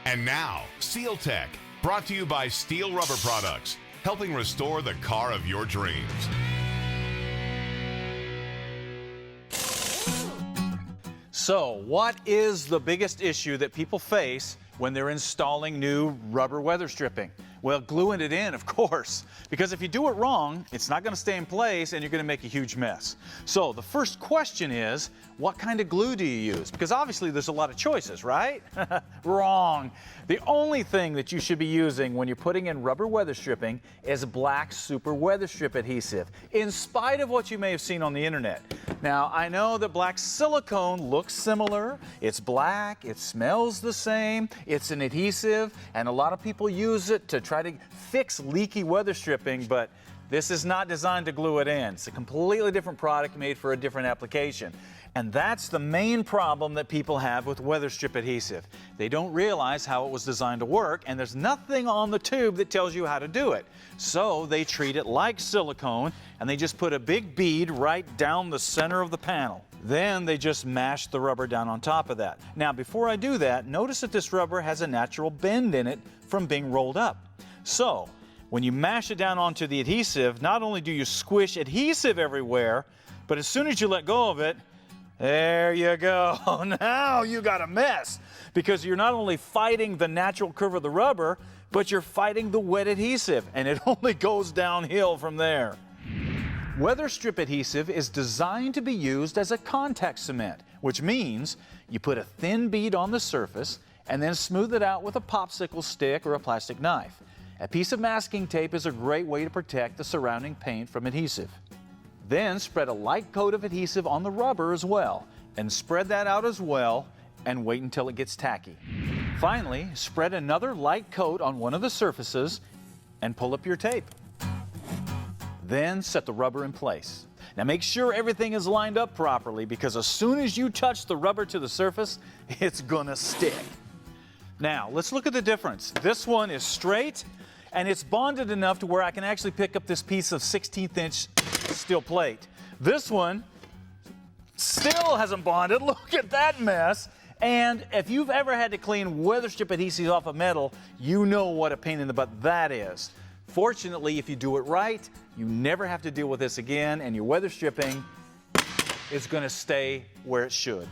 And now, Seal Tech, brought to you by Steel Rubber Products, helping restore the car of your dreams. So, what is the biggest issue that people face when they're installing new rubber weather stripping? Well, gluing it in, of course, because if you do it wrong, it's not going to stay in place and you're going to make a huge mess. So the first question is, what kind of glue do you use? Because obviously there's a lot of choices, right? Wrong. The only thing that you should be using when you're putting in rubber weather stripping is black super Weatherstrip adhesive, in spite of what you may have seen on the internet. Now, I know that black silicone looks similar, it's black, it smells the same, it's an adhesive, and a lot of people use it to try to fix leaky weather stripping, but this is not designed to glue it in. It's a completely different product made for a different application. And that's the main problem that people have with Weatherstrip adhesive. They don't realize how it was designed to work, and there's nothing on the tube that tells you how to do it. So they treat it like silicone, and they just put a big bead right down the center of the panel. Then they just mash the rubber down on top of that. Now, before I do that, notice that this rubber has a natural bend in it from being rolled up. So when you mash it down onto the adhesive, not only do you squish adhesive everywhere, but as soon as you let go of it, there you go. Now you got a mess, because you're not only fighting the natural curve of the rubber, but you're fighting the wet adhesive, and it only goes downhill from there. Weatherstrip adhesive is designed to be used as a contact cement, which means you put a thin bead on the surface and then smooth it out with a popsicle stick or a plastic knife. A piece of masking tape is a great way to protect the surrounding paint from adhesive. Then spread a light coat of adhesive on the rubber as well, and spread that out as well and wait until it gets tacky. Finally, spread another light coat on one of the surfaces and pull up your tape. Then set the rubber in place. Now make sure everything is lined up properly, because as soon as you touch the rubber to the surface, it's gonna stick. Now let's look at the difference. This one is straight, and it's bonded enough to where I can actually pick up this piece of 16th inch steel plate. This one still hasn't bonded. Look at that mess. And if you've ever had to clean Weatherstrip adhesive off of metal, you know what a pain in the butt that is. Fortunately, if you do it right, you never have to deal with this again, and your weather stripping is going to stay where it should.